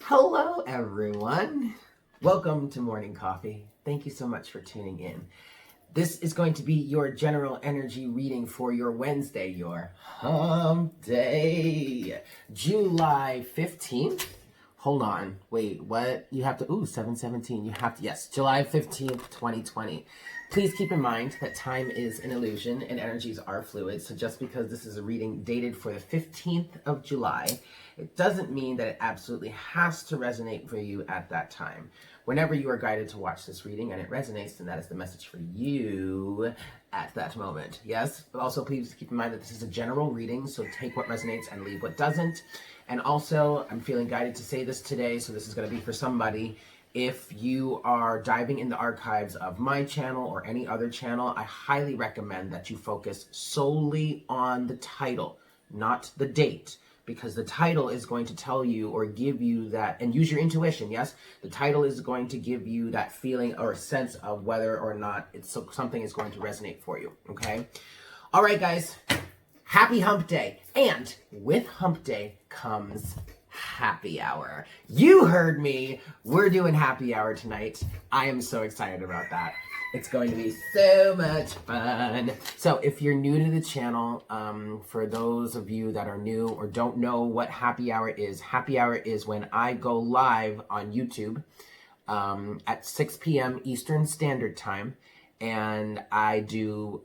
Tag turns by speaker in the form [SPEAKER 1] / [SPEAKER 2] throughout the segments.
[SPEAKER 1] Hello, everyone. Welcome to Morning Coffee. Thank you so much for tuning in. This is going to be your general energy reading for your Wednesday, your hump day, July 15th. Hold on. Wait, what? You have to, 7/17. You have to, yes, July 15th, 2020. Please keep in mind that time is an illusion and energies are fluid. So just because this is a reading dated for the 15th of July, it doesn't mean that it absolutely has to resonate for you at that time. Whenever you are guided to watch this reading and it resonates, then that is the message for you at that moment. Yes? But also please keep in mind that this is a general reading, so take what resonates and leave what doesn't. And also, I'm feeling guided to say this today, so this is going to be for somebody. If you are diving in the archives of my channel or any other channel, I highly recommend that you focus solely on the title, not the date. Because the title is going to tell you or give you that, and use your intuition, yes? The title is going to give you that feeling or sense of whether or not something is going to resonate for you, okay? All right, guys, happy hump day. And with hump day comes happy hour. You heard me. We're doing happy hour tonight. I am so excited about that. It's going to be so much fun. So if you're new to the channel, for those of you that are new or don't know what happy hour is when I go live on YouTube at 6 p.m. Eastern Standard Time, and I do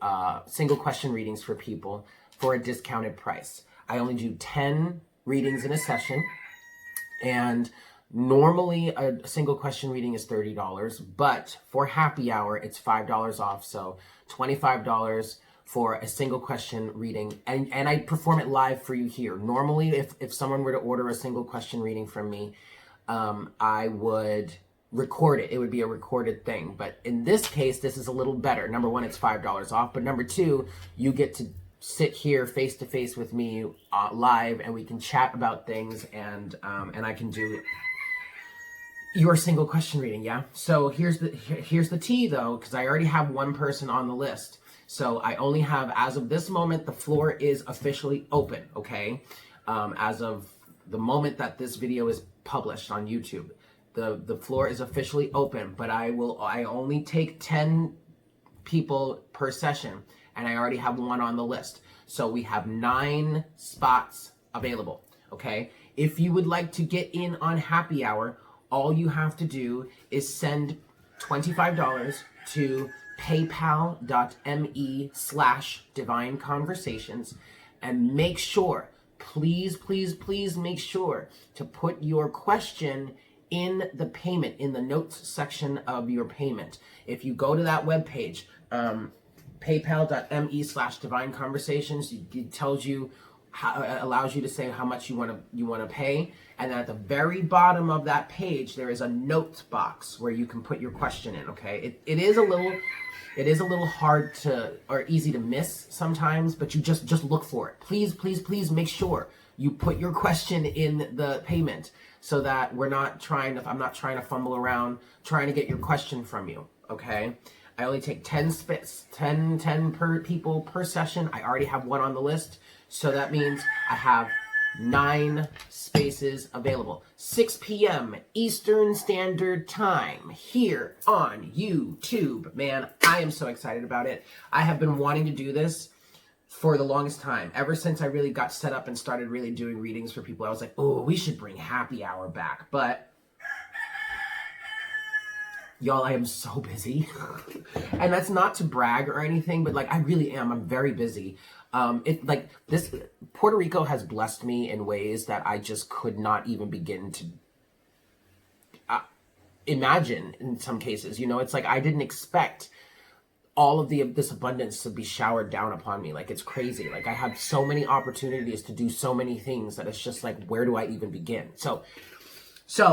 [SPEAKER 1] single question readings for people for a discounted price. I only do 10 readings in a session, and normally a single question reading is $30, but for happy hour, it's $5 off. So $25 for a single question reading. And I perform it live for you here. Normally, if someone were to order a single question reading from me, I would record it. It would be a recorded thing. But in this case, this is a little better. Number one, it's $5 off. But number two, you get to sit here face to face with me live, and we can chat about things, and I can do your single question reading, yeah? So here's the tea, though, because I already have one person on the list. So I only have, as of this moment, the floor is officially open, okay? As of the moment that this video is published on YouTube, the floor is officially open, but I only take 10 people per session, and I already have one on the list. So we have 9 spots available, okay? If you would like to get in on happy hour, all you have to do is send $25 to paypal.me/divine conversations, and make sure, please make sure to put your question in the payment, in the notes section of your payment. If you go to that webpage, paypal.me/divine conversations, it tells you, allows you to say how much you want to pay, and at the very bottom of that page there is a notes box where you can put your question in. Okay, it is a little hard to, or easy to miss sometimes, but you just look for it. Please make sure you put your question in the payment, so that I'm not trying to fumble around trying to get your question from you. Okay, I only take 10 per people per session. I already have one on the list. So that means I have 9 spaces available. 6 p.m. Eastern Standard Time here on YouTube. Man, I am so excited about it. I have been wanting to do this for the longest time. Ever since I really got set up and started really doing readings for people, I was like, oh, we should bring happy hour back. But y'all, I am so busy. And that's not to brag or anything, but like, I really am. I'm very busy. Puerto Rico has blessed me in ways that I just could not even begin to imagine in some cases. You know, it's like I didn't expect all of this abundance to be showered down upon me. Like, it's crazy. Like, I have so many opportunities to do so many things that it's just like, where do I even begin? So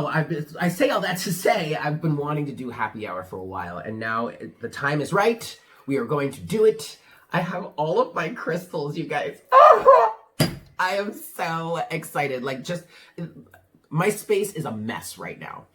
[SPEAKER 1] I say all that to say I've been wanting to do happy hour for a while, and now the time is right. We are going to do it. I have all of my crystals, you guys. I am so excited. Like, just, my space is a mess right now.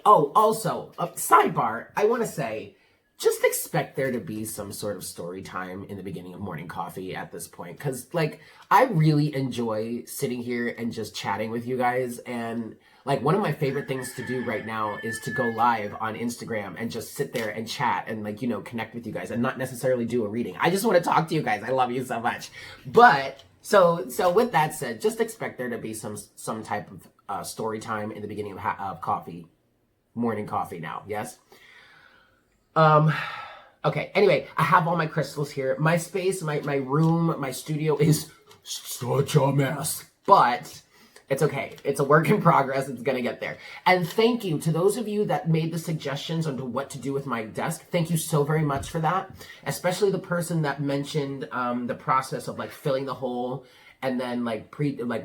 [SPEAKER 1] Oh, also, a sidebar, I want to say, just expect there to be some sort of story time in the beginning of morning coffee at this point. Because, like, I really enjoy sitting here and just chatting with you guys. And, like, one of my favorite things to do right now is to go live on Instagram and just sit there and chat and, like, you know, connect with you guys and not necessarily do a reading. I just want to talk to you guys. I love you so much. But, so with that said, just expect there to be some type of story time in the beginning of coffee, morning coffee now. Yes? Okay, anyway, I have all my crystals here. My space, my room, my studio is such a mess, but it's okay. It's a work in progress. It's gonna get there. And thank you to those of you that made the suggestions on what to do with my desk. Thank you so very much for that. Especially the person that mentioned the process of like filling the hole and then like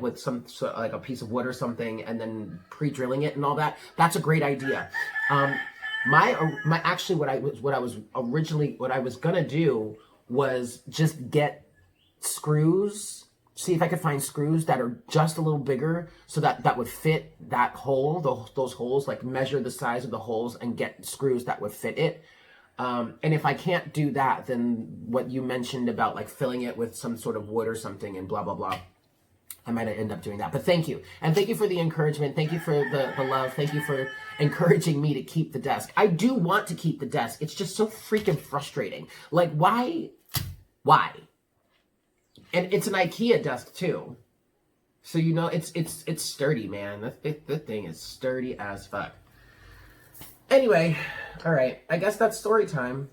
[SPEAKER 1] with some like a piece of wood or something and then pre-drilling it and all that. That's a great idea. Actually what I was gonna do was just get screws, see if I could find screws that are just a little bigger so that would fit that hole, those holes, like measure the size of the holes and get screws that would fit it. And if I can't do that, then what you mentioned about like filling it with some sort of wood or something and blah, blah, blah, I might end up doing that. But thank you. And thank you for the encouragement. Thank you for the love. Thank you for encouraging me to keep the desk. I do want to keep the desk. It's just so freaking frustrating. Like, why? And it's an IKEA desk too. So, you know, it's sturdy, man. The thing is sturdy as fuck. Anyway, all right. I guess that's story time.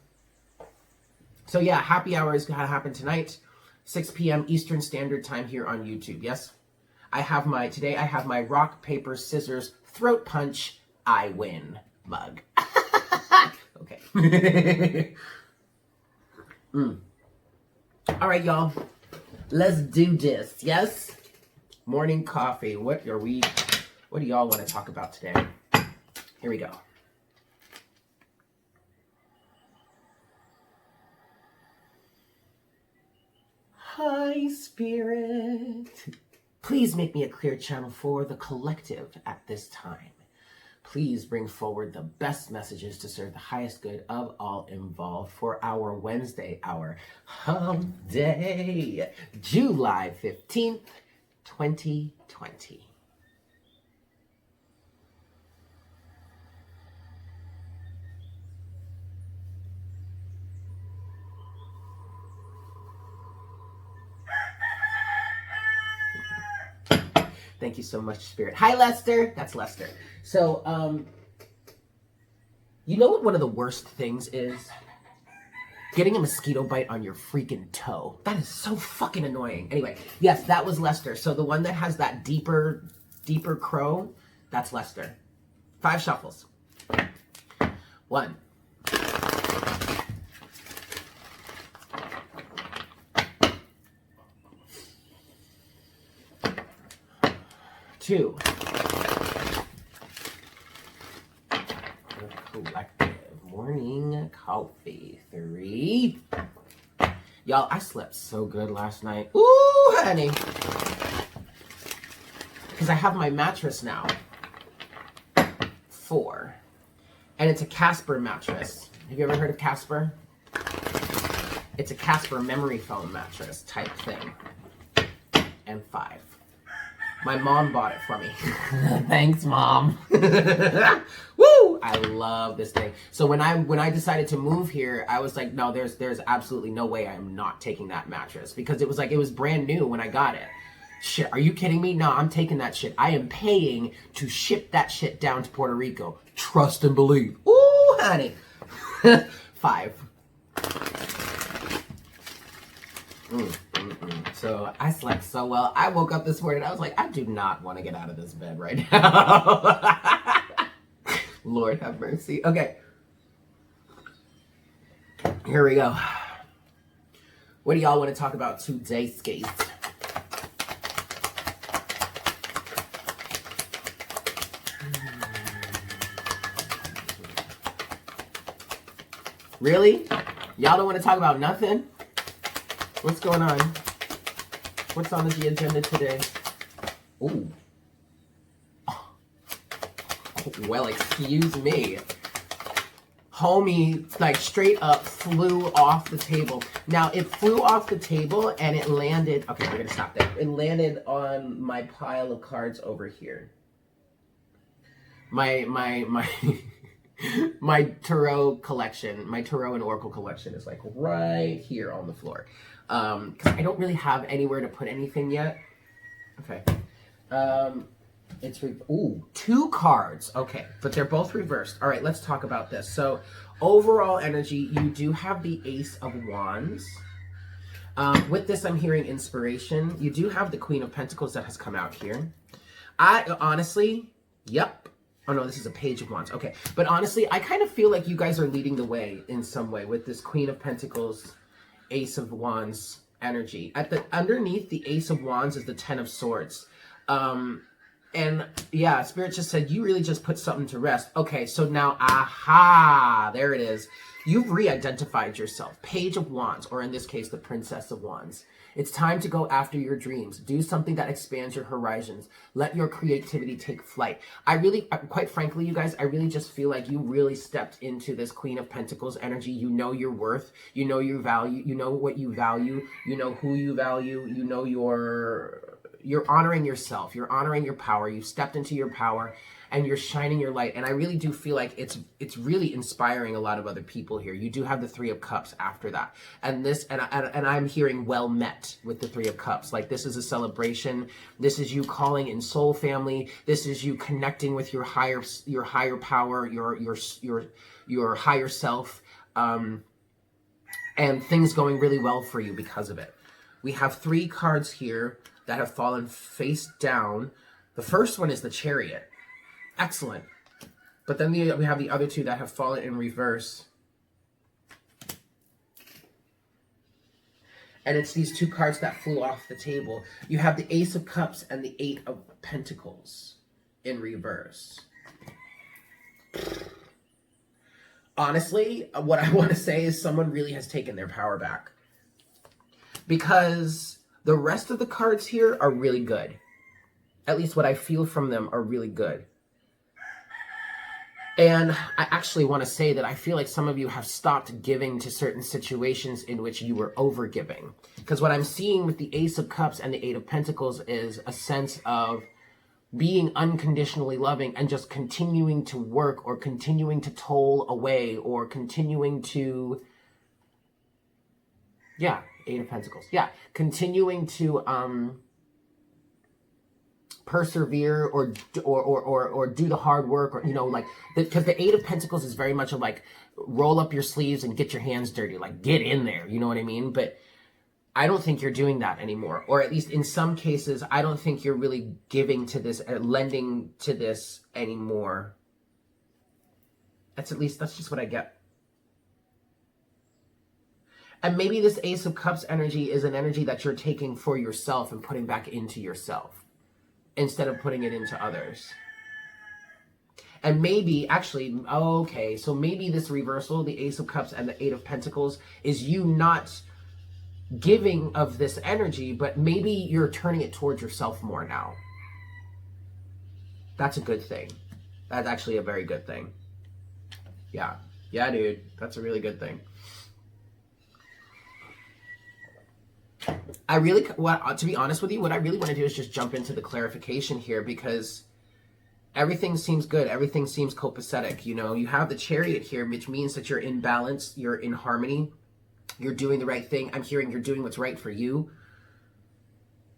[SPEAKER 1] So yeah, happy hour is gonna happen tonight. 6 p.m. Eastern Standard Time here on YouTube, yes? Today I have my rock, paper, scissors, throat punch, I win mug. Okay. All right, y'all. Let's do this, yes? Morning coffee. What do y'all want to talk about today? Here we go. Hi, Spirit. Please make me a clear channel for the collective at this time. Please bring forward the best messages to serve the highest good of all involved for our Wednesday, our Hump Day, July 15th, 2020. Thank you so much, Spirit. Hi, Lester. That's Lester. So, you know what one of the worst things is? Getting a mosquito bite on your freaking toe. That is so fucking annoying. Anyway, yes, that was Lester. So the one that has that deeper crow, that's Lester. 5 shuffles. 1. 2. Collective morning coffee. 3. Y'all, I slept so good last night. Ooh, honey. Because I have my mattress now. 4. And it's a Casper mattress. Have you ever heard of Casper? It's a Casper memory foam mattress type thing. And 5. My mom bought it for me. Thanks, Mom. Woo! I love this thing. So when I decided to move here, I was like, no, there's absolutely no way I'm not taking that mattress because it was brand new when I got it. Shit, are you kidding me? No, I'm taking that shit. I am paying to ship that shit down to Puerto Rico. Trust and believe. Ooh, honey. 5. So I slept so well. I woke up this morning. I was like, I do not want to get out of this bed right now. Lord have mercy. Okay. Here we go. What do y'all want to talk about today, Skates? Really? Y'all don't want to talk about nothing? What's going on? What's on the agenda today? Ooh. Oh, well, excuse me. homie, like straight up flew off the table. Now it flew off the table and it landed, okay, we're gonna stop there. It landed on my pile of cards over here. My my tarot collection, my tarot and oracle collection is like right here on the floor. Because I don't really have anywhere to put anything yet. Okay. It's two cards. Okay, but they're both reversed. All right, let's talk about this. So, overall energy, you do have the Ace of Wands. With this, I'm hearing inspiration. You do have the Queen of Pentacles that has come out here. I honestly, yep. Oh no, this is a Page of Wands. Okay, but honestly, I kind of feel like you guys are leading the way in some way with this Queen of Pentacles, Ace of Wands energy. Underneath the Ace of Wands is the Ten of Swords. And yeah, Spirit just said, you really just put something to rest. Okay, so now, aha, there it is. You've re-identified yourself. Page of Wands, or in this case, the Princess of Wands. It's time to go after your dreams. Do something that expands your horizons. Let your creativity take flight. Quite frankly, you guys, I really just feel like you really stepped into this Queen of Pentacles energy. You know your worth. You know your value. You know what you value. You know who you value. You know you're honoring yourself. You're honoring your power. You've stepped into your power and you're shining your light. And I really do feel like it's really inspiring a lot of other people here. You do have the Three of Cups after that. And I'm hearing well met with the Three of Cups. Like this is a celebration. This is you calling in soul family. This is you connecting with your higher power, your higher self. And things going really well for you because of it. We have 3 cards here that have fallen face down. The first one is the Chariot. Excellent. But then we have the other 2 that have fallen in reverse. And it's these 2 cards that flew off the table. You have the Ace of Cups and the 8 of Pentacles in reverse. Honestly, what I want to say is someone really has taken their power back. Because the rest of the cards here are really good. At least what I feel from them are really good. And I actually want to say that I feel like some of you have stopped giving to certain situations in which you were over-giving. Because what I'm seeing with the Ace of Cups and the 8 of Pentacles is a sense of being unconditionally loving and just continuing to work or continuing to toll away or continuing to... Yeah, 8 of Pentacles. Yeah, continuing to persevere or do the hard work, or like, because the 8 of Pentacles is very much of like roll up your sleeves and get your hands dirty, like get in there, you know what I mean? But I don't think you're doing that anymore, or at least in some cases, I don't think you're really giving to this, lending to this anymore. That's just what I get. And maybe this Ace of Cups energy is an energy that you're taking for yourself and putting back into yourself instead of putting it into others. And maybe, actually, okay, so maybe this reversal, the Ace of Cups and the 8 of Pentacles, is you not giving of this energy, but maybe you're turning it towards yourself more now. That's a good thing. That's actually a very good thing. Yeah. Yeah, dude. That's a really good thing. To be honest with you, what I really want to do is just jump into the clarification here, because everything seems good. Everything seems copacetic. You have the Chariot here, which means that you're in balance. You're in harmony. You're doing the right thing. I'm hearing you're doing what's right for you.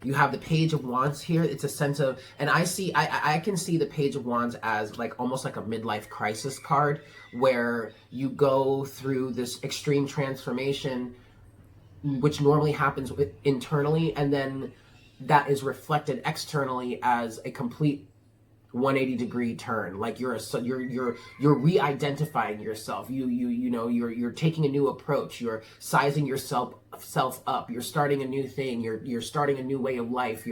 [SPEAKER 1] You have the Page of Wands here. It's a sense of, and I can see the Page of Wands as like almost like a midlife crisis card, where you go through this extreme transformation, which normally happens internally, and then that is reflected externally as a complete 180-degree turn. Like you're re-identifying yourself. You're taking a new approach. You're sizing yourself up. You're starting a new thing. You're starting a new way of life.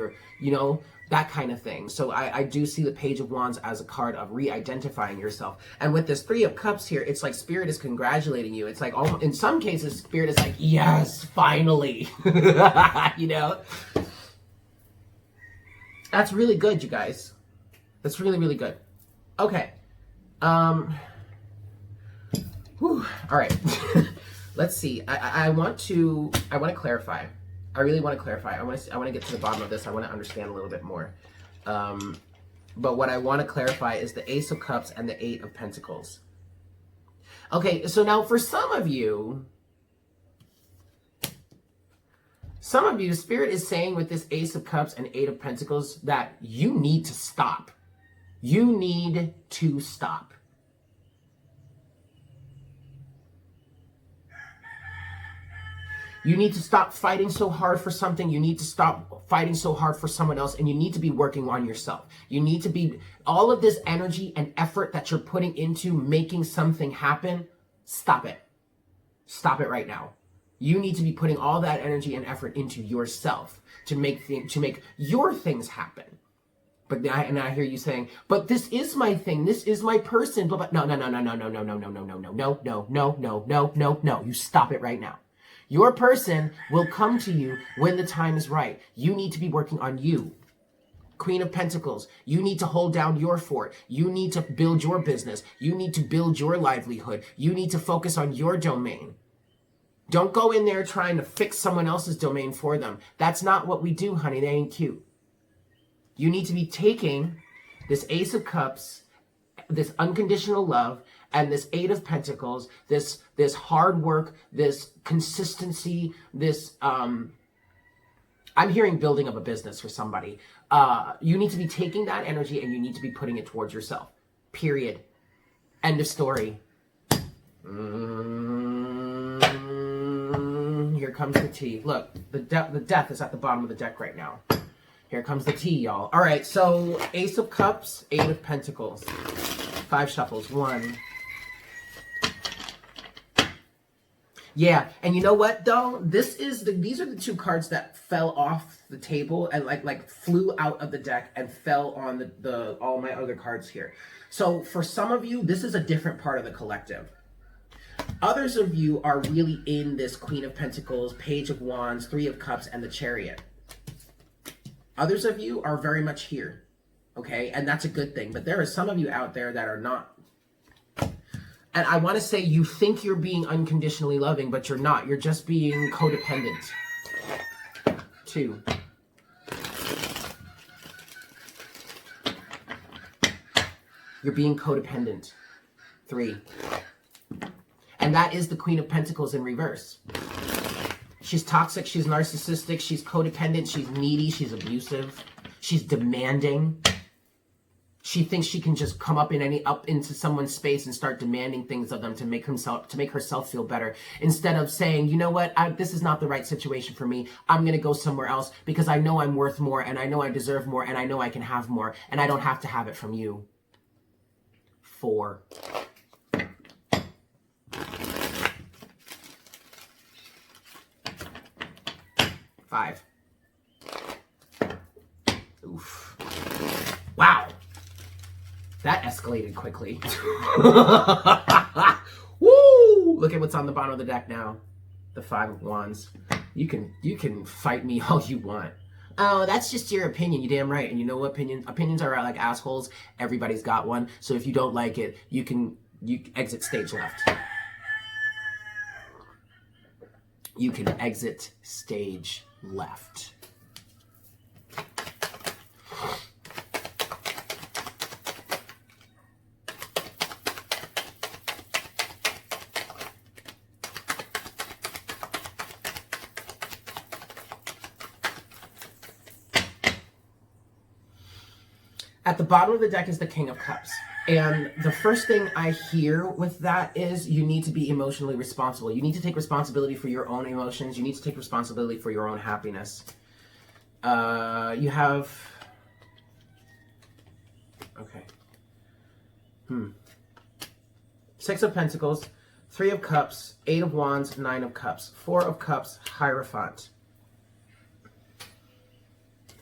[SPEAKER 1] That kind of thing. So I do see the Page of Wands as a card of re-identifying yourself. And with this 3 of Cups here, it's like Spirit is congratulating you. It's like, in some cases, Spirit is like, yes, finally. That's really good, you guys. That's really, really good. Okay. Whew. All right. Let's see. I want to clarify. I really want to clarify. I want to get to the bottom of this. I want to understand a little bit more. But what I want to clarify is the Ace of Cups and the Eight of Pentacles. Okay, so now for some of you, Spirit is saying with this Ace of Cups and Eight of Pentacles that you need to stop. You need to stop. You need to stop fighting so hard for something. You need to stop fighting so hard for someone else, and you need to be working on yourself. You need to be, all of this energy and effort that you're putting into making something happen, stop it. Stop it right now. You need to be putting all that energy and effort into yourself to make your things happen. But I hear you saying, but this is my thing. This is my person. Blah, blah. No. You stop it right now. Your person will come to you when the time is right. You need to be working on you. Queen of Pentacles, you need to hold down your fort. You need to build your business. You need to build your livelihood. You need to focus on your domain. Don't go in there trying to fix someone else's domain for them. That's not what we do, honey. They ain't cute. You need to be taking this Ace of Cups, this unconditional love, and this Eight of Pentacles, this hard work, this consistency, this, I'm hearing building of a business for somebody. You need to be taking that energy and you need to be putting it towards yourself. Period. End of story. Here comes the tea. Look, the death is at the bottom of the deck right now. Here comes the tea, y'all. All right, so Ace of Cups, Eight of Pentacles. 5 shuffles. 1. Yeah, and you know what though? These are the 2 cards that fell off the table and like flew out of the deck and fell on the all my other cards here. So for some of you, this is a different part of the collective. Others of you are really in this Queen of Pentacles, Page of Wands, 3 of Cups, and the Chariot. Others of you are very much here, okay? And that's a good thing. But there are some of you out there that are not. And I want to say you think you're being unconditionally loving, but you're not. You're just being codependent. 2. You're being codependent. 3. And that is the Queen of Pentacles in reverse. She's toxic, she's narcissistic, she's codependent, she's needy, she's abusive, she's demanding. She thinks she can just come up into someone's space and start demanding things of them to make herself feel better, instead of saying, you know what, this is not the right situation for me. I'm gonna go somewhere else because I know I'm worth more, and I know I deserve more, and I know I can have more, and I don't have to have it from you. 4. 5. Oof. Wow. That escalated quickly. Woo! Look at what's on the bottom of the deck now. The 5 of Wands. You can fight me all you want. Oh, that's just your opinion. You're damn right. And you know what opinions are like assholes. Everybody's got one. So if you don't like it, you exit stage left. You can exit stage left. At the bottom of the deck is the King of Cups. And the first thing I hear with that is you need to be emotionally responsible. You need to take responsibility for your own emotions. You need to take responsibility for your own happiness. You have... Okay. 6 of Pentacles, 3 of Cups, 8 of Wands, 9 of Cups, 4 of Cups, Hierophant.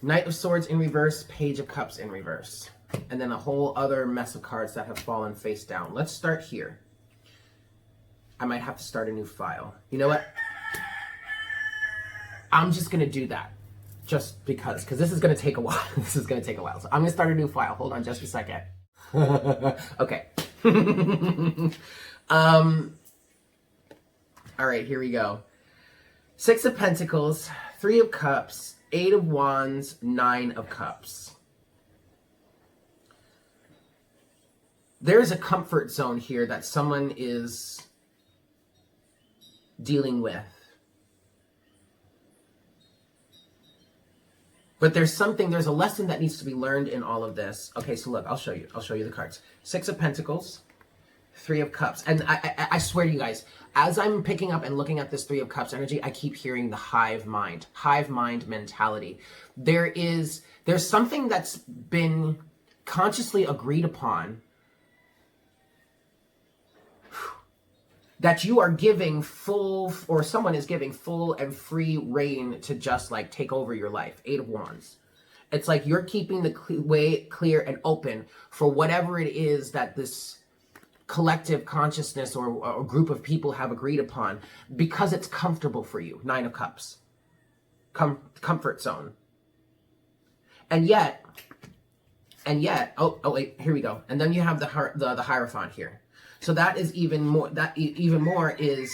[SPEAKER 1] Knight of Swords in reverse, Page of Cups in reverse. And then a whole other mess of cards that have fallen face down. Let's start here. I might have to start a new file. You know what? I'm just going to do that. Just because this is going to take a while. This is going to take a while. So I'm going to start a new file. Hold on just a second. Okay. All right, here we go. 6 of Pentacles, 3 of Cups, 8 of Wands, 9 of Cups. There's a comfort zone here that someone is dealing with. But there's a lesson that needs to be learned in all of this. Okay, so look, I'll show you the cards. 6 of Pentacles, 3 of Cups. And I swear to you guys, as I'm picking up and looking at this 3 of Cups energy, I keep hearing the hive mind mentality. There's something that's been consciously agreed upon that you are giving full, or someone is giving full and free reign to just like take over your life. 8 of Wands. It's like you're keeping the way clear and open for whatever it is that this collective consciousness or a group of people have agreed upon because it's comfortable for you. 9 of Cups. Comfort zone. And yet, oh wait, here we go. And then you have the Hierophant here. So that is even more is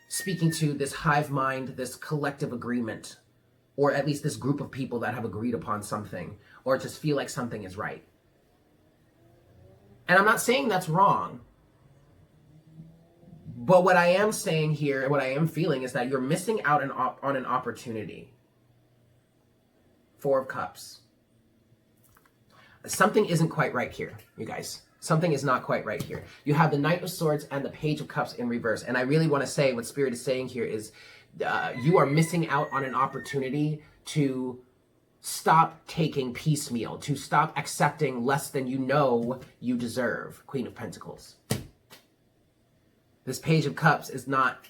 [SPEAKER 1] speaking to this hive mind, this collective agreement, or at least this group of people that have agreed upon something, or just feel like something is right. And I'm not saying that's wrong, but what I am saying here, what I am feeling is that you're missing out on an opportunity. 4 of Cups. Something isn't quite right here, you guys. Something is not quite right here. You have the Knight of Swords and the Page of Cups in reverse. And I really want to say what Spirit is saying here is you are missing out on an opportunity to stop taking piecemeal, to stop accepting less than you know you deserve. Queen of Pentacles. This Page of Cups is not...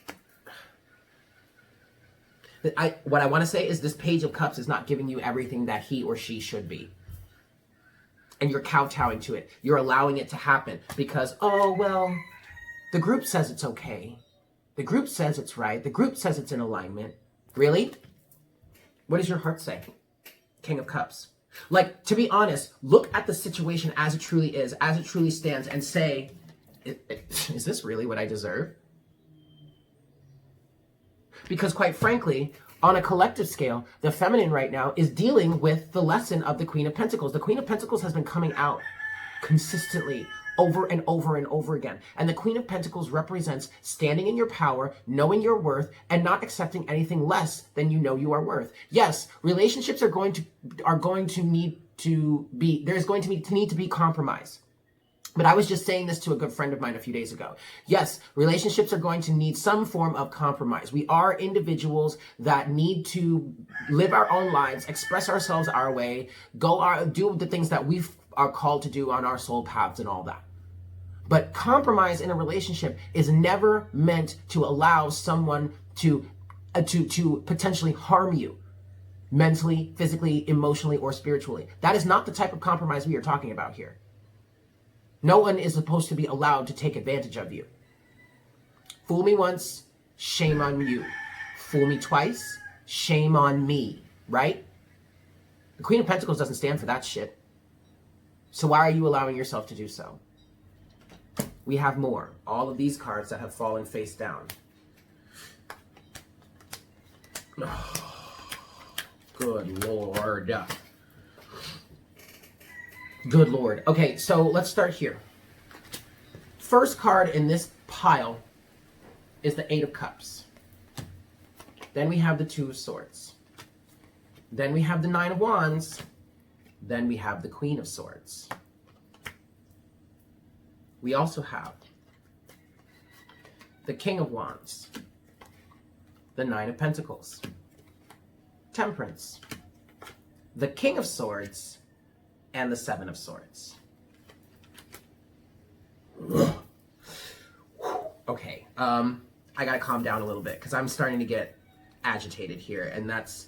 [SPEAKER 1] What I want to say is this Page of Cups is not giving you everything that he or she should be. And you're kowtowing to it. You're allowing it to happen because, oh, well, the group says it's okay. The group says it's right. The group says it's in alignment. Really? What does your heart say? King of Cups. Like, to be honest, look at the situation as it truly is, as it truly stands, and say, is this really what I deserve? Because quite frankly, on a collective scale, the feminine right now is dealing with the lesson of the Queen of Pentacles. The Queen of Pentacles has been coming out consistently over and over and over again. And the Queen of Pentacles represents standing in your power, knowing your worth, and not accepting anything less than you know you are worth. Yes, relationships are going to need to be compromise. But I was just saying this to a good friend of mine a few days ago. Yes, relationships are going to need some form of compromise. We are individuals that need to live our own lives, express ourselves our way, do the things that we are called to do on our soul paths and all that. But compromise in a relationship is never meant to allow someone to potentially harm you mentally, physically, emotionally, or spiritually. That is not the type of compromise we are talking about here. No one is supposed to be allowed to take advantage of you. Fool me once, shame on you. Fool me twice, shame on me, right? The Queen of Pentacles doesn't stand for that shit. So why are you allowing yourself to do so? We have more. All of these cards that have fallen face down. Oh, good Lord. Good Lord. Okay, so let's start here. First card in this pile is the 8 of Cups. Then we have the 2 of Swords. Then we have the 9 of Wands. Then we have the Queen of Swords. We also have the King of Wands, the 9 of Pentacles, Temperance, the King of Swords, and the 7 of Swords. Okay, I gotta calm down a little bit because I'm starting to get agitated here, and that's,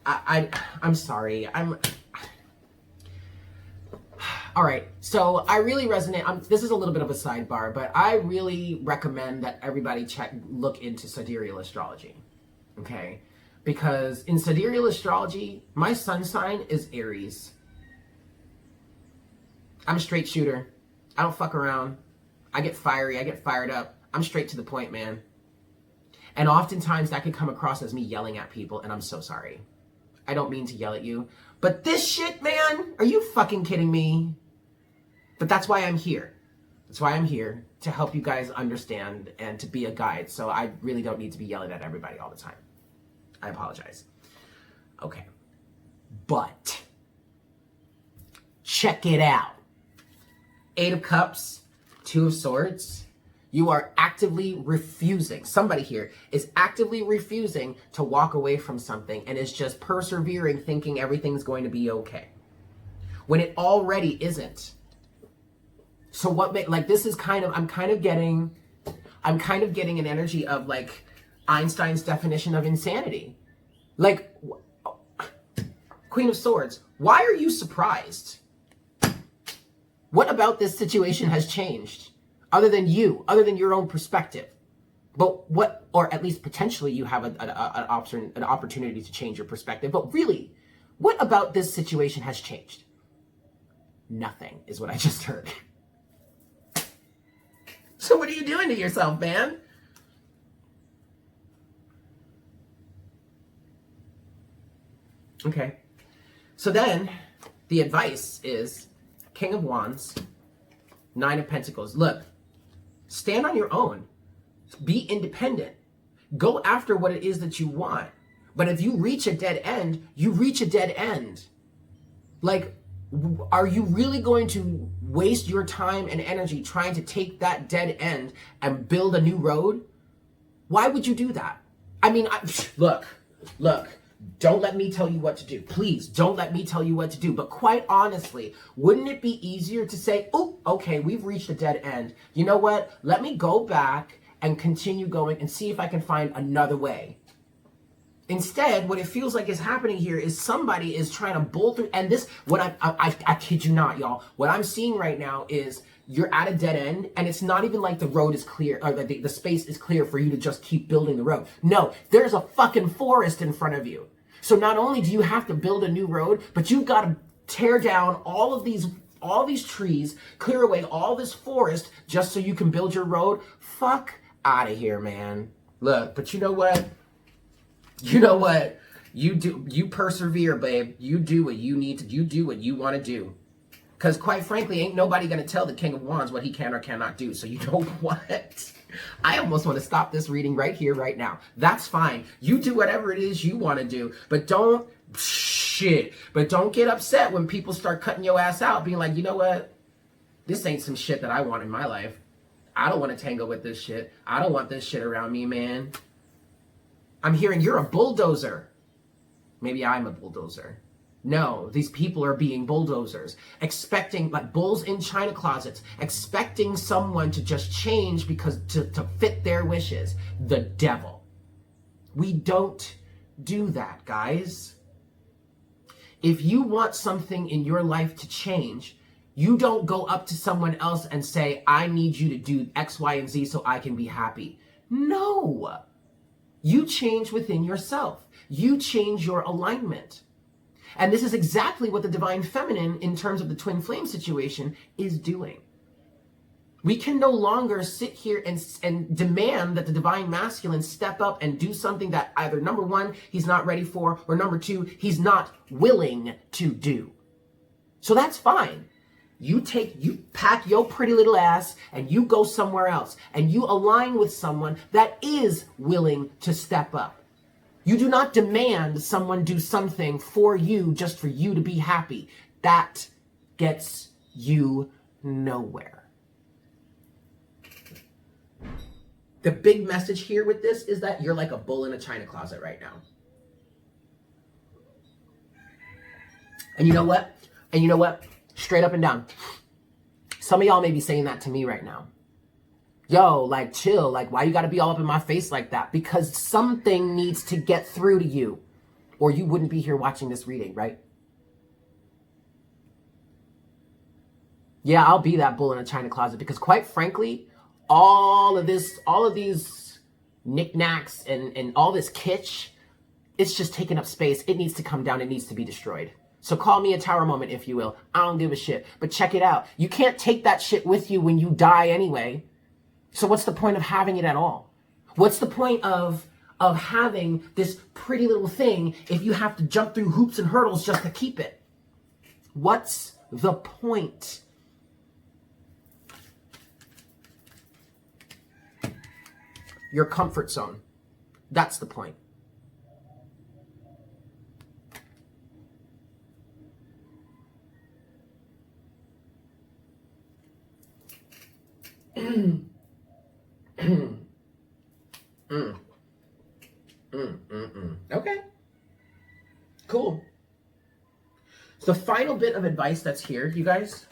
[SPEAKER 1] I'm sorry, all right, so I really resonate, this is a little bit of a sidebar, but I really recommend that everybody look into sidereal astrology, okay? Because in sidereal astrology, my sun sign is Aries. I'm a straight shooter. I don't fuck around. I get fiery. I get fired up. I'm straight to the point, man. And oftentimes that can come across as me yelling at people, and I'm so sorry. I don't mean to yell at you. But this shit, man, are you fucking kidding me? But that's why I'm here. That's why I'm here, to help you guys understand and to be a guide. So I really don't need to be yelling at everybody all the time. I apologize. Okay. But check it out. 8 of Cups, 2 of Swords. You are actively refusing. Somebody here is actively refusing to walk away from something and is just persevering, thinking everything's going to be okay, when it already isn't. So this is I'm kind of getting an energy of like Einstein's definition of insanity. Like, Queen of Swords, why are you surprised? What about this situation has changed? Other than your own perspective. But what, or at least potentially you have an opportunity to change your perspective. But really, what about this situation has changed? Nothing is what I just heard. So what are you doing to yourself, man? Okay. So then the advice is King of Wands, 9 of Pentacles. Look, stand on your own. Be independent. Go after what it is that you want. But if you reach a dead end, you reach a dead end. Like, are you really going to waste your time and energy trying to take that dead end and build a new road? Why would you do that? I mean, look, don't let me tell you what to do. Please, don't let me tell you what to do. But quite honestly, wouldn't it be easier to say, oh, okay, we've reached a dead end. You know what? Let me go back and continue going and see if I can find another way. Instead, what it feels like is happening here is somebody is trying to bolt through. And this, I kid you not, y'all. What I'm seeing right now is you're at a dead end, and it's not even like the road is clear, or the space is clear for you to just keep building the road. No, there's a fucking forest in front of you. So not only do you have to build a new road, but you've got to tear down all of these trees, clear away all this forest just so you can build your road. Fuck out of here, man. Look, but you know what? You persevere, babe. You do what you need to. You do what you want to do. Because quite frankly, ain't nobody going to tell the King of Wands what he can or cannot do. So you know what? I almost want to stop this reading right here, right now. That's fine. You do whatever it is you want to do. But don't get upset when people start cutting your ass out, being like, you know what? This ain't some shit that I want in my life. I don't want to tangle with this shit. I don't want this shit around me, man. I'm hearing you're a bulldozer. Maybe I'm a bulldozer. No, these people are being bulldozers, expecting, like bulls in china closets, expecting someone to just change because to fit their wishes. The devil. We don't do that, guys. If you want something in your life to change, you don't go up to someone else and say, I need you to do X, Y, and Z so I can be happy. No. You change within yourself. You change your alignment. And this is exactly what the Divine Feminine, in terms of the twin flame situation, is doing. We can no longer sit here and demand that the Divine Masculine step up and do something that either, number one, he's not ready for, or number two, he's not willing to do. So that's fine. You pack your pretty little ass and you go somewhere else and you align with someone that is willing to step up. You do not demand someone do something for you just for you to be happy. That gets you nowhere. The big message here with this is that you're like a bull in a china closet right now. And you know what? Straight up and down. Some of y'all may be saying that to me right now. Yo, like, chill. Like, why you gotta be all up in my face like that? Because something needs to get through to you, or you wouldn't be here watching this reading, right? Yeah, I'll be that bull in a china closet because, quite frankly, all of these knickknacks and all this kitsch, it's just taking up space. It needs to come down. It needs to be destroyed. So call me a tower moment, if you will. I don't give a shit. But check it out. You can't take that shit with you when you die anyway. So what's the point of having it at all? What's the point of having this pretty little thing if you have to jump through hoops and hurdles just to keep it? What's the point? Your comfort zone. That's the point. Okay. Cool. The final bit of advice that's here, you guys,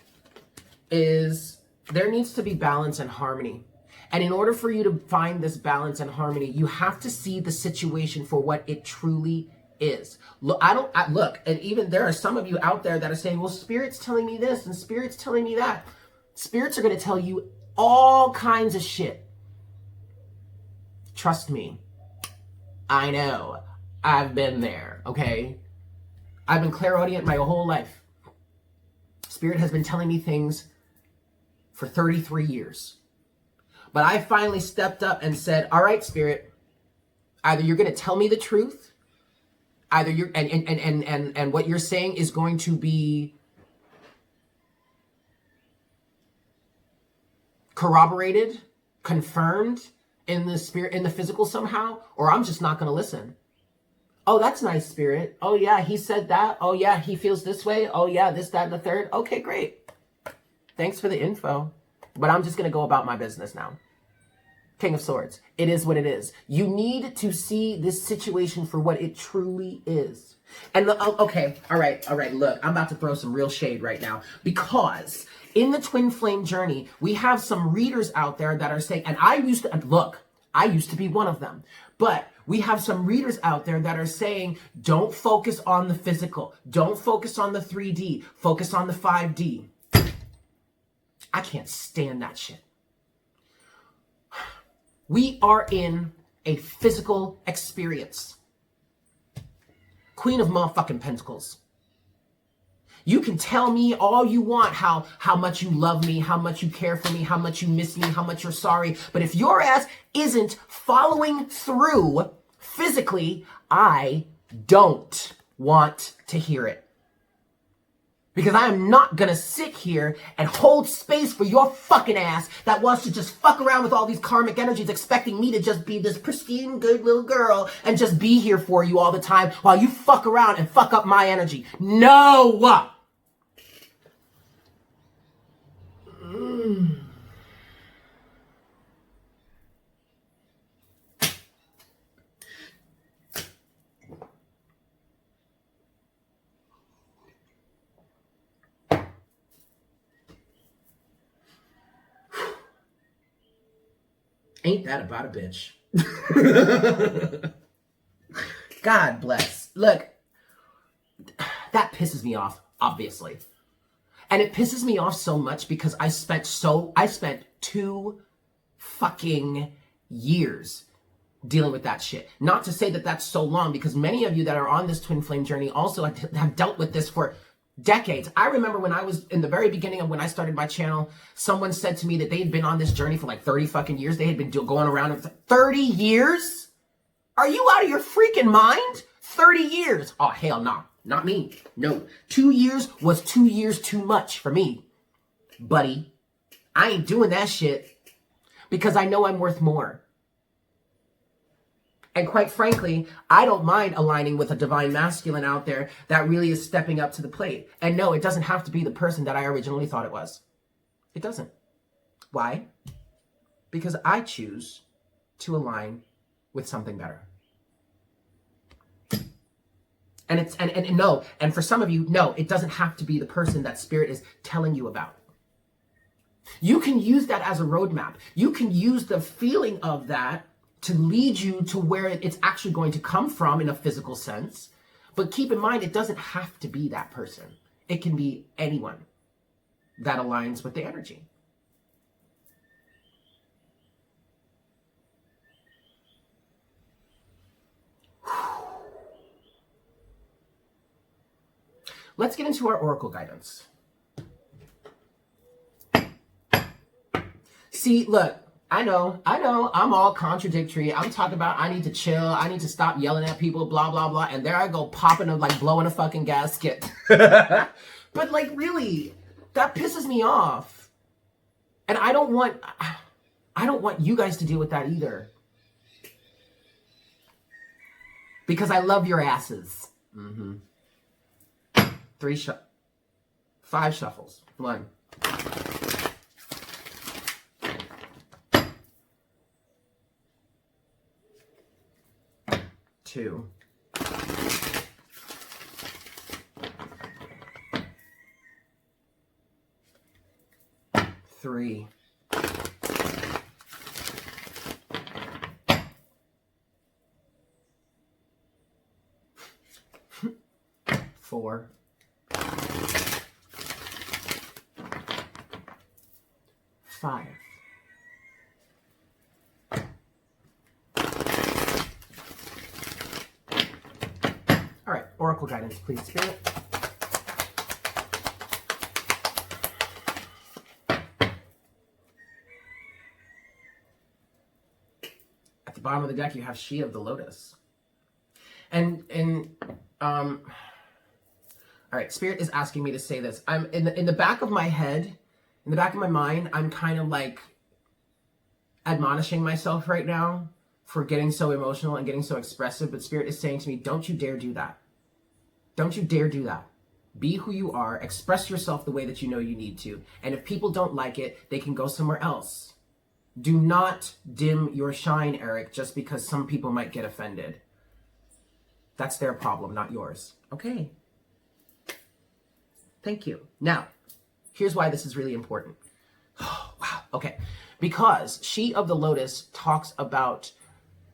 [SPEAKER 1] is there needs to be balance and harmony. And in order for you to find this balance and harmony, you have to see the situation for what it truly is. Look, look, and even there are some of you out there that are saying, well, Spirit's telling me this and Spirit's telling me that. Spirits are going to tell you all kinds of shit. Trust me. I know. I've been there, okay? I've been clairaudient my whole life. Spirit has been telling me things for 33 years. But I finally stepped up and said, all right, Spirit, either you're going to tell me the truth, either you're, and what you're saying is going to be corroborated, confirmed in the spirit, in the physical somehow, or I'm just not going to listen. Oh, that's nice, Spirit. Oh, yeah, he said that. Oh, yeah, he feels this way. Oh, yeah, this, that, and the third. Okay, great. Thanks for the info. But I'm just going to go about my business now. King of Swords. It is what it is. You need to see this situation for what it truly is. And okay, all right, look, I'm about to throw some real shade right now. Because in the twin flame journey, we have some readers out there that are saying, and I used to be one of them. But we have some readers out there that are saying, don't focus on the physical. Don't focus on the 3D. Focus on the 5D. I can't stand that shit. We are in a physical experience. Queen of motherfucking Pentacles. You can tell me all you want how much you love me, how much you care for me, how much you miss me, how much you're sorry. But if your ass isn't following through physically, I don't want to hear it. Because I am not going to sit here and hold space for your fucking ass that wants to just fuck around with all these karmic energies, expecting me to just be this pristine, good little girl and just be here for you all the time while you fuck around and fuck up my energy. No! Ain't that about a bitch? God bless. Look, that pisses me off, obviously. And it pisses me off so much because I spent 2 fucking years dealing with that shit. Not to say that that's so long, because many of you that are on this twin flame journey also have dealt with this for decades. I remember when I was in the very beginning of when I started my channel, someone said to me that they had been on this journey for like 30 fucking years. They had been going around for 30 years? Are you out of your freaking mind? 30 years. Oh, hell no. Not me. No. 2 years was 2 years too much for me, buddy. I ain't doing that shit because I know I'm worth more. And quite frankly, I don't mind aligning with a divine masculine out there that really is stepping up to the plate. And no, it doesn't have to be the person that I originally thought it was. It doesn't. Why? Because I choose to align with something better. And it's and no, and for some of you, no, it doesn't have to be the person that Spirit is telling you about. You can use that as a roadmap. You can use the feeling of that to lead you to where it's actually going to come from in a physical sense. But keep in mind, it doesn't have to be that person. It can be anyone that aligns with the energy. Let's get into our oracle guidance. See, look, I know, I'm all contradictory. I'm talking about I need to chill, I need to stop yelling at people, blah, blah, blah. And there I go popping and like blowing a fucking gasket. But like really, that pisses me off. And I don't want you guys to deal with that either. Because I love your asses. 5 shuffles. 1. 2. 3. 4. 5. All right, Oracle guidance, please, Spirit. At the bottom of the deck, you have She of the Lotus. All right, Spirit is asking me to say this. I'm in the back of my head, in the back of my mind, I'm kind of like admonishing myself right now for getting so emotional and getting so expressive, but Spirit is saying to me, don't you dare do that. Don't you dare do that. Be who you are, express yourself the way that you know you need to, and if people don't like it, they can go somewhere else. Do not dim your shine, Eric, just because some people might get offended. That's their problem, not yours. Okay. Thank you. Now, here's why this is really important. Oh, wow. Okay. Because She of the Lotus talks about,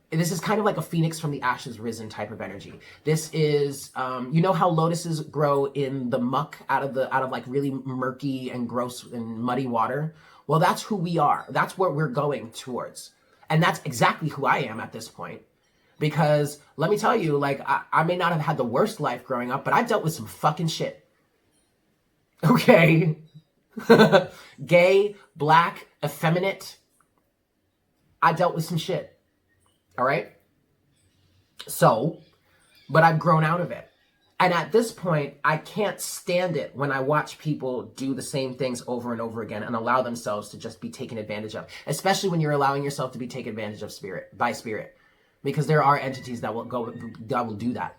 [SPEAKER 1] this is kind of like a phoenix from the ashes risen type of energy. This is, you know how lotuses grow in the muck out of like really murky and gross and muddy water? Well, that's who we are. That's what we're going towards. And that's exactly who I am at this point. Because let me tell you, like, I may not have had the worst life growing up, but I dealt with some fucking shit. Okay. Gay, black, effeminate. I dealt with some shit. All right? So, but I've grown out of it. And at this point, I can't stand it when I watch people do the same things over and over again and allow themselves to just be taken advantage of. Especially when you're allowing yourself to be taken advantage of by spirit. Because there are entities that will do that.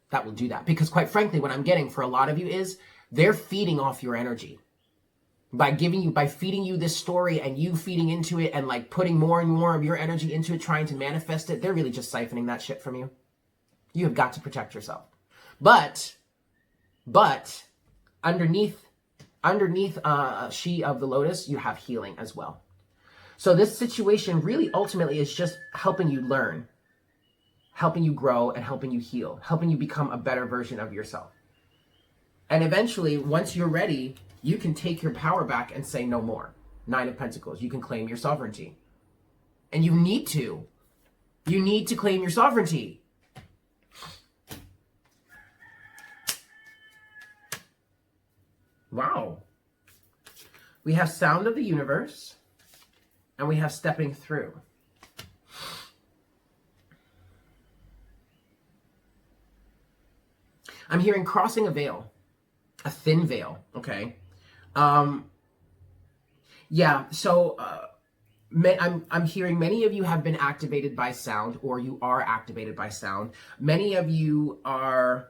[SPEAKER 1] That will do that. Because quite frankly, what I'm getting for a lot of you is they're feeding off your energy. By feeding you this story and you feeding into it and like putting more and more of your energy into it, trying to manifest it, they're really just siphoning that shit from you. You have got to protect yourself. But underneath She of the Lotus, you have healing as well. So this situation really ultimately is just helping you learn, helping you grow, and helping you heal, helping you become a better version of yourself. And eventually, once you're ready, you can take your power back and say no more. 9 of Pentacles. You can claim your sovereignty. And you need to. You need to claim your sovereignty. Wow. We have Sound of the Universe. And we have Stepping Through. I'm hearing crossing a veil. A thin veil, okay? Yeah, so I'm hearing many of you have been activated by sound, or you are activated by sound. Many of you are...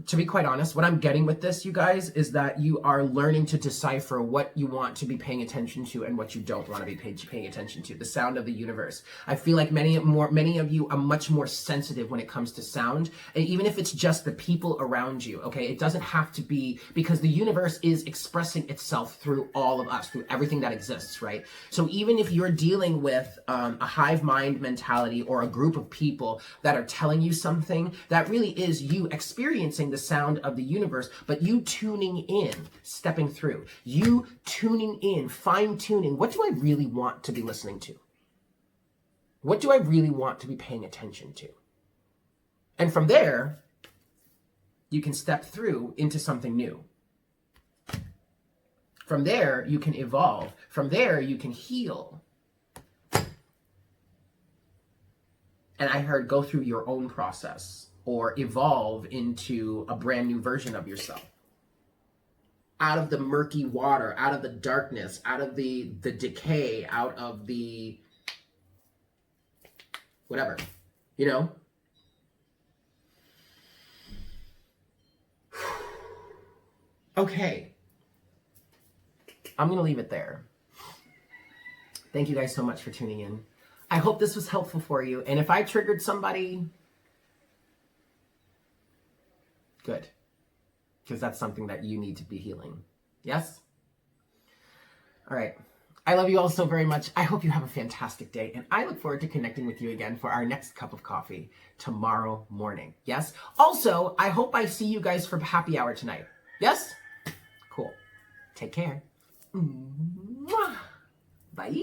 [SPEAKER 1] To be quite honest, what I'm getting with this, you guys, is that you are learning to decipher what you want to be paying attention to and what you don't want to be paying attention to. The sound of the universe. I feel like many of you are much more sensitive when it comes to sound, and even if it's just the people around you. Okay, it doesn't have to be, because the universe is expressing itself through all of us, through everything that exists, right? So even if you're dealing with a hive mind mentality or a group of people that are telling you something, that really is you experiencing the sound of the universe, but you tuning in, stepping through, you tuning in, fine-tuning. What do I really want to be listening to? What do I really want to be paying attention to? And from there, you can step through into something new. From there, you can evolve. From there, you can heal. And I heard go through your own process or evolve into a brand new version of yourself. Out of the murky water, out of the darkness, out of the decay, out of the whatever, you know? Okay. I'm going to leave it there. Thank you guys so much for tuning in. I hope this was helpful for you. And if I triggered somebody, good. Because that's something that you need to be healing. Yes? All right. I love you all so very much. I hope you have a fantastic day. And I look forward to connecting with you again for our next cup of coffee tomorrow morning. Yes? Also, I hope I see you guys for happy hour tonight. Yes? Cool. Take care. Bye.